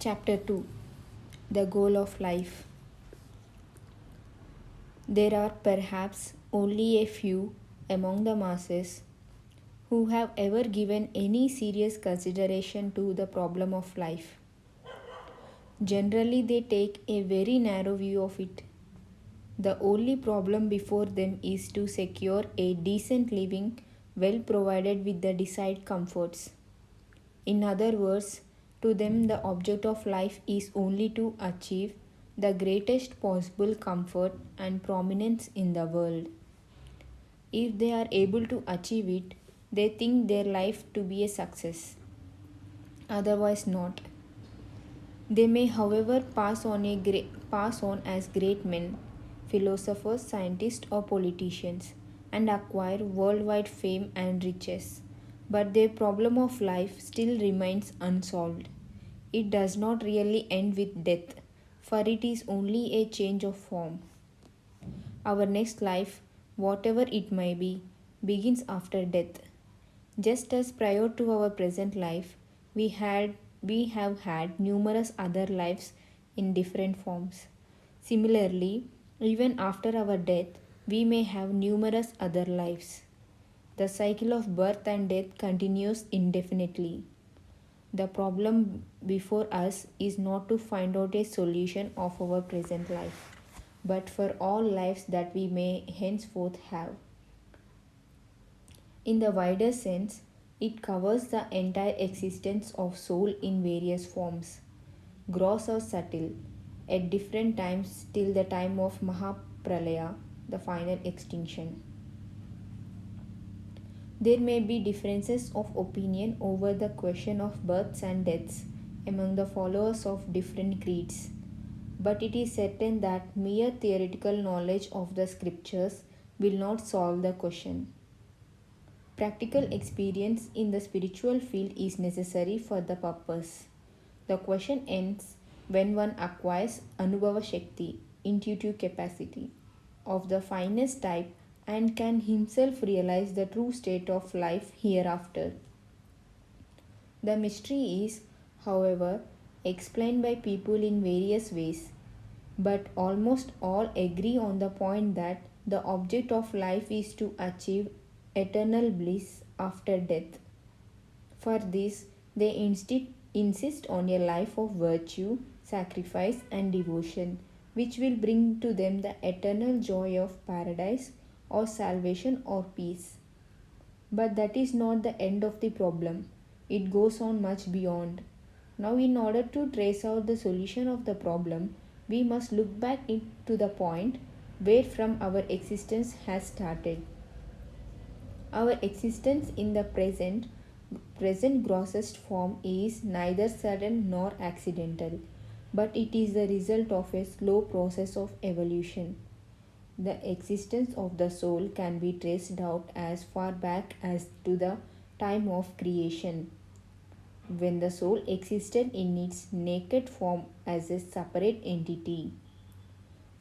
Chapter 2. The Goal of Life. There are perhaps only a few among the masses who have ever given any serious consideration to the problem of life. Generally, they take a very narrow view of it. The only problem before them is to secure a decent living well provided with the desired comforts. In other words, to them the object of life is only to achieve the greatest possible comfort and prominence in the world. If they are able to achieve it, they think their life to be a success. Otherwise not. They may, however, pass on as great men, philosophers, scientists, or politicians, and acquire worldwide fame and riches. But their problem of life still remains unsolved. It does not really end with death, for it is only a change of form. Our next life, whatever it may be, begins after death. Just as prior to our present life, we have had numerous other lives in different forms. Similarly, even after our death, we may have numerous other lives. The cycle of birth and death continues indefinitely. The problem before us is not to find out a solution of our present life, but for all lives that we may henceforth have. In the wider sense, it covers the entire existence of soul in various forms, gross or subtle, at different times till the time of Mahapralaya, the final extinction. There may be differences of opinion over the question of births and deaths among the followers of different creeds, but it is certain that mere theoretical knowledge of the scriptures will not solve the question. Practical experience in the spiritual field is necessary for the purpose. The question ends when one acquires Anubhava Shakti, intuitive capacity, of the finest type and can himself realize the true state of life hereafter. The mystery is, however, explained by people in various ways, but almost all agree on the point that the object of life is to achieve eternal bliss after death. For this, they insist on a life of virtue, sacrifice, and devotion, which will bring to them the eternal joy of paradise or salvation or peace. But that is not the end of the problem, it goes on much beyond. Now, in order to trace out the solution of the problem, we must look back to the point where from our existence has started. Our existence in the present grossest form is neither sudden nor accidental, but it is the result of a slow process of evolution. The existence of the soul can be traced out as far back as to the time of creation, when the soul existed in its naked form as a separate entity.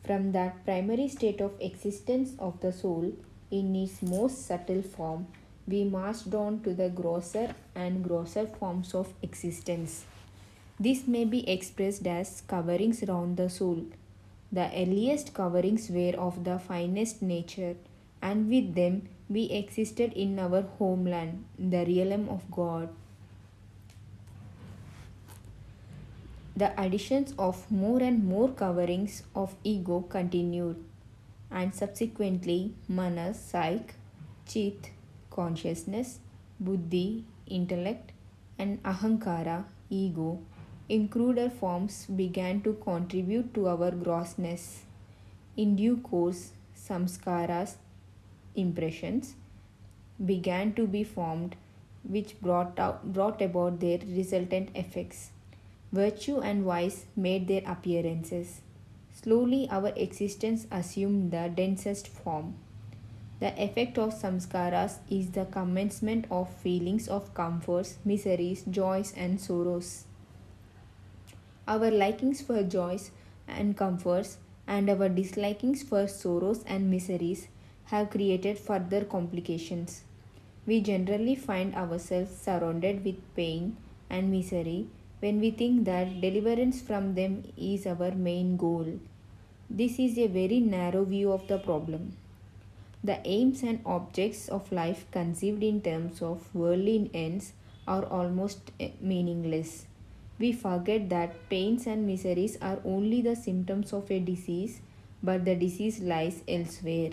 From that primary state of existence of the soul in its most subtle form, we marched on to the grosser and grosser forms of existence. This may be expressed as coverings round the soul. The earliest coverings were of the finest nature, and with them we existed in our homeland, the realm of God. The additions of more and more coverings of ego continued, and subsequently manas, psyche, chit, consciousness, buddhi, intellect, and ahankara, ego, in cruder forms began to contribute to our grossness. In due course, samskaras, impressions, began to be formed, which brought about their resultant effects. Virtue and vice made their appearances. Slowly, our existence assumed the densest form. The effect of samskaras is the commencement of feelings of comforts, miseries, joys, and sorrows. Our likings for joys and comforts and our dislikings for sorrows and miseries have created further complications. We generally find ourselves surrounded with pain and misery when we think that deliverance from them is our main goal. This is a very narrow view of the problem. The aims and objects of life conceived in terms of worldly ends are almost meaningless. We forget that pains and miseries are only the symptoms of a disease, but the disease lies elsewhere.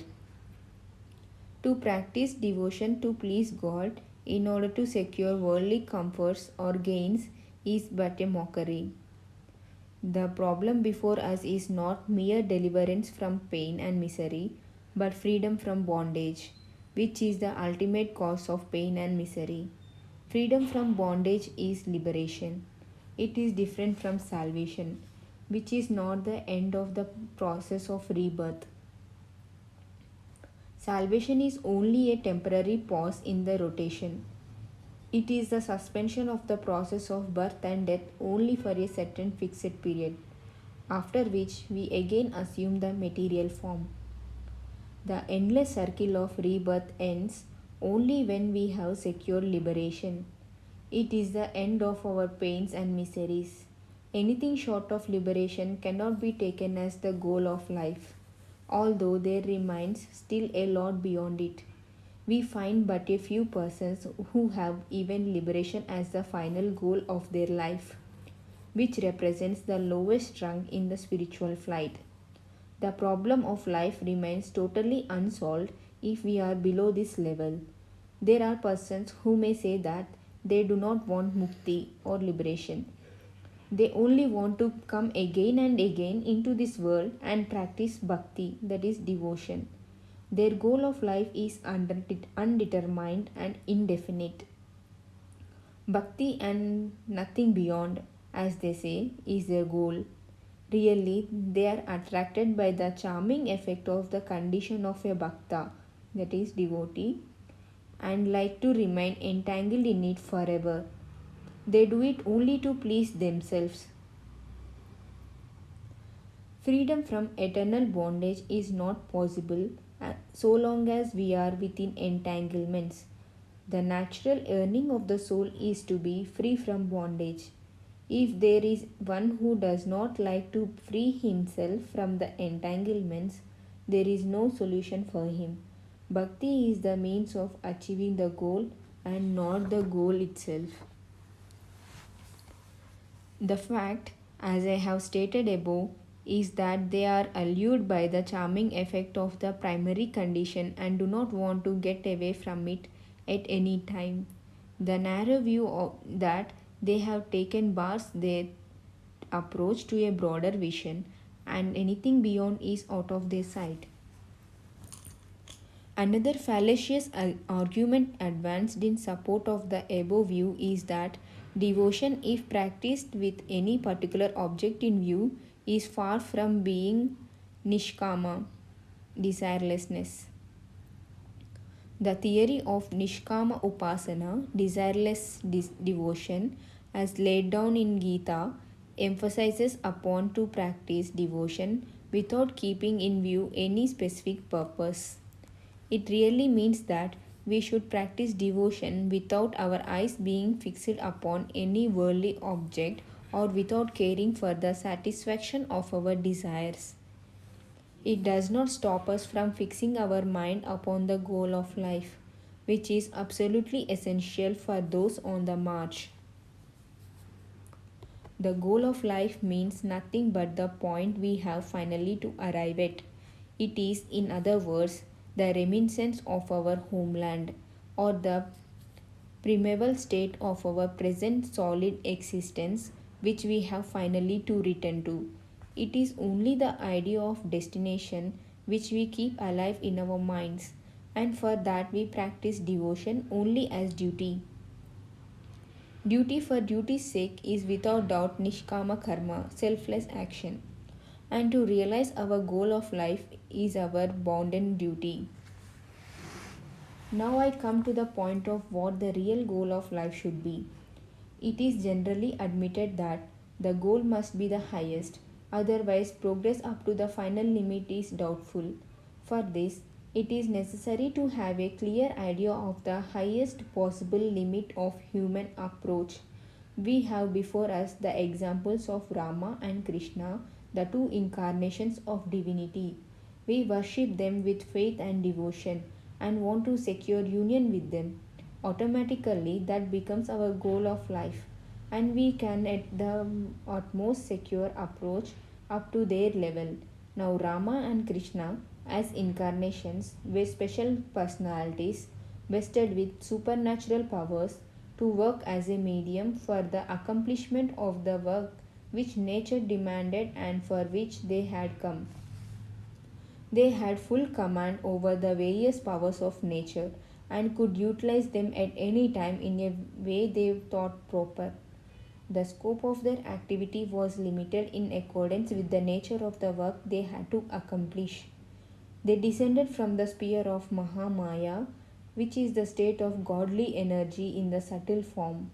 To practice devotion to please God in order to secure worldly comforts or gains is but a mockery. The problem before us is not mere deliverance from pain and misery, but freedom from bondage, which is the ultimate cause of pain and misery. Freedom from bondage is liberation. It is different from salvation, which is not the end of the process of rebirth. Salvation is only a temporary pause in the rotation. It is the suspension of the process of birth and death only for a certain fixed period, after which we again assume the material form. The endless circle of rebirth ends only when we have secured liberation. It is the end of our pains and miseries. Anything short of liberation cannot be taken as the goal of life, although there remains still a lot beyond it. We find but a few persons who have even liberation as the final goal of their life, which represents the lowest rung in the spiritual flight. The problem of life remains totally unsolved if we are below this level. There are persons who may say that they do not want mukti or liberation. They only want to come again and again into this world and practice bhakti, that is devotion. Their goal of life is undetermined and indefinite. Bhakti and nothing beyond, as they say, is their goal. Really, they are attracted by the charming effect of the condition of a bhakta, that is, devotee, and like to remain entangled in it forever. They do it only to please themselves. Freedom from eternal bondage is not possible so long as we are within entanglements. The natural yearning of the soul is to be free from bondage. If there is one who does not like to free himself from the entanglements, there is no solution for him. Bhakti is the means of achieving the goal and not the goal itself. The fact, as I have stated above, is that they are allured by the charming effect of the primary condition and do not want to get away from it at any time. The narrow view of that they have taken bars their approach to a broader vision, and anything beyond is out of their sight. Another fallacious argument advanced in support of the above view is that devotion, if practiced with any particular object in view, is far from being nishkama, desirelessness. The theory of nishkama upasana, desireless devotion, as laid down in Gita, emphasizes upon to practice devotion without keeping in view any specific purpose. It really means that we should practice devotion without our eyes being fixed upon any worldly object or without caring for the satisfaction of our desires. It does not stop us from fixing our mind upon the goal of life, which is absolutely essential for those on the march. The goal of life means nothing but the point we have finally to arrive at. It is, in other words, the reminiscence of our homeland or the primeval state of our present solid existence which we have finally to return to. It is only the idea of destination which we keep alive in our minds, and for that we practice devotion only as duty. Duty for duty's sake is without doubt nishkama karma, selfless action, and to realize our goal of life is our bounden duty. Now I come to the point of what the real goal of life should be. It is generally admitted that the goal must be the highest, otherwise, progress up to the final limit is doubtful. For this, it is necessary to have a clear idea of the highest possible limit of human approach We have before us the examples of Rama and Krishna, the two incarnations of divinity. We worship them with faith and devotion and want to secure union with them. Automatically, that becomes our goal of life, and we can, at the utmost, secure approach up to their level. Now, Rama and Krishna, as incarnations, were special personalities vested with supernatural powers to work as a medium for the accomplishment of the work which nature demanded and for which they had come. They had full command over the various powers of nature and could utilize them at any time in a way they thought proper. The scope of their activity was limited in accordance with the nature of the work they had to accomplish. They descended from the sphere of Mahamaya, which is the state of godly energy in the subtle form,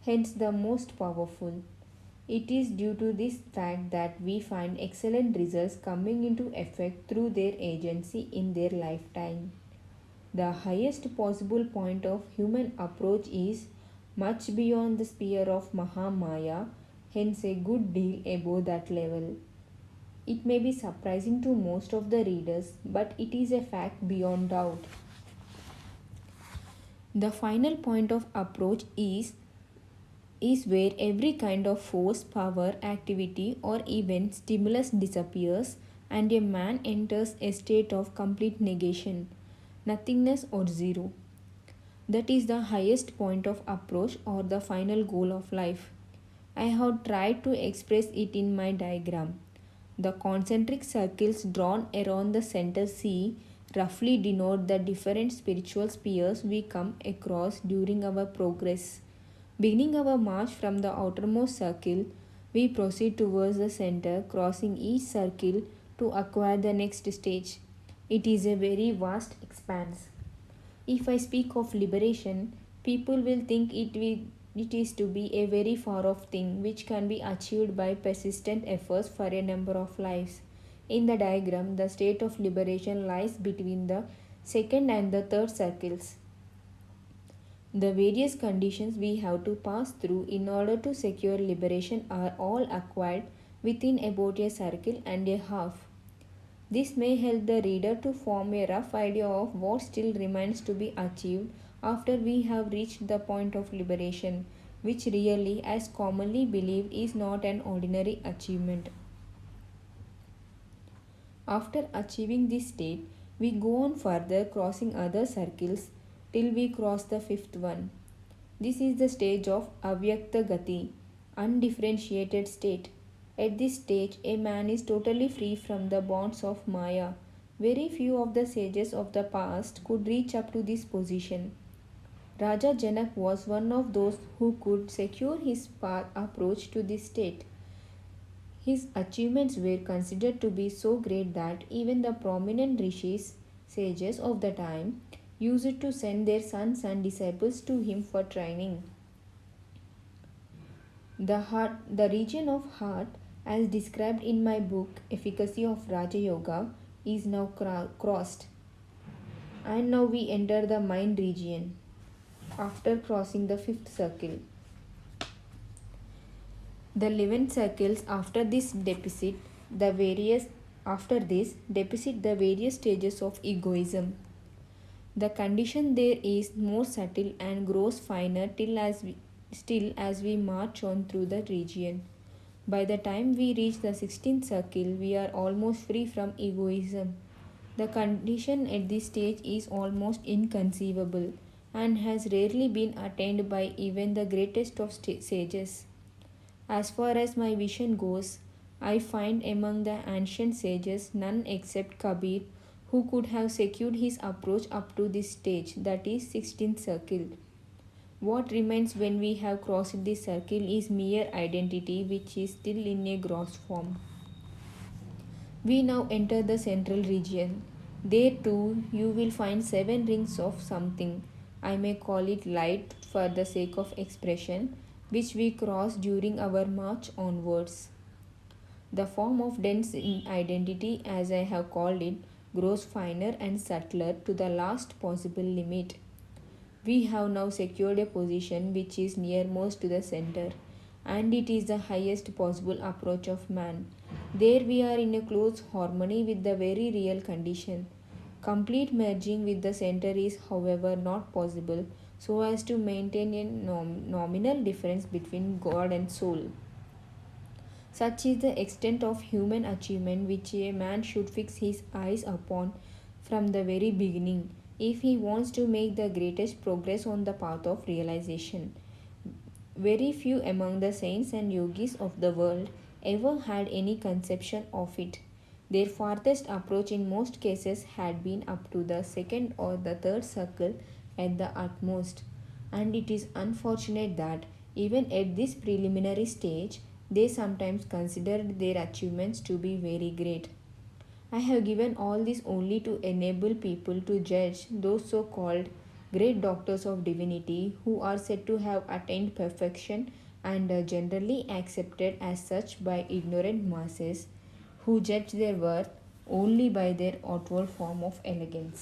hence the most powerful. It is due to this fact that we find excellent results coming into effect through their agency in their lifetime. The highest possible point of human approach is much beyond the sphere of Mahamaya, hence a good deal above that level. It may be surprising to most of the readers, but it is a fact beyond doubt. The final point of approach is where every kind of force, power, activity, or even stimulus disappears and a man enters a state of complete negation, nothingness, or zero. That is the highest point of approach or the final goal of life. I have tried to express it in my diagram. The concentric circles drawn around the center C roughly denote the different spiritual spheres we come across during our progress. Beginning our march from the outermost circle, we proceed towards the center, crossing each circle to acquire the next stage. It is a very vast expanse. If I speak of liberation, people will think it is to be a very far off thing which can be achieved by persistent efforts for a number of lives. In the diagram, the state of liberation lies between the second and the third circles. The various conditions we have to pass through in order to secure liberation are all acquired within about a circle and a half. This may help the reader to form a rough idea of what still remains to be achieved after we have reached the point of liberation, which really, as commonly believed, is not an ordinary achievement. After achieving this state, we go on further, crossing other circles till we cross the fifth one. This is the stage of Avyakta Gati, undifferentiated state. At this stage, a man is totally free from the bonds of Maya. Very few of the sages of the past could reach up to this position. Raja Janak was one of those who could secure his path approach to this state. His achievements were considered to be so great that even the prominent rishis, sages of the time, used to send their sons and disciples to him for training. The region of heart, as described in my book Efficacy of Raja Yoga, is now crossed. And now we enter the mind region after crossing the fifth circle. The 11 circles after this depict the various stages of egoism. The condition there is more subtle and grows finer still as we march on through the region. By the time we reach the 16th circle, we are almost free from egoism. The condition at this stage is almost inconceivable and has rarely been attained by even the greatest of sages. As far as my vision goes, I find among the ancient sages none except Kabir who could have secured his approach up to this stage, that is 16th circle. What remains when we have crossed this circle is mere identity, which is still in a gross form. We now enter the central region. There too you will find 7 rings of something. I may call it light for the sake of expression, which we cross during our march onwards. The form of dense identity, as I have called it, grows finer and subtler to the last possible limit. We have now secured a position which is nearmost to the center, and it is the highest possible approach of man. There we are in a close harmony with the very real condition. Complete merging with the center is, however, not possible so as to maintain a nominal difference between God and soul. Such is the extent of human achievement which a man should fix his eyes upon from the very beginning if he wants to make the greatest progress on the path of realization. Very few among the saints and yogis of the world ever had any conception of it. Their farthest approach in most cases had been up to the second or the third circle at the utmost, and it is unfortunate that even at this preliminary stage they sometimes considered their achievements to be very great. I have given all this only to enable people to judge those so called great doctors of divinity who are said to have attained perfection and are generally accepted as such by ignorant masses who judge their worth only by their outward form of elegance.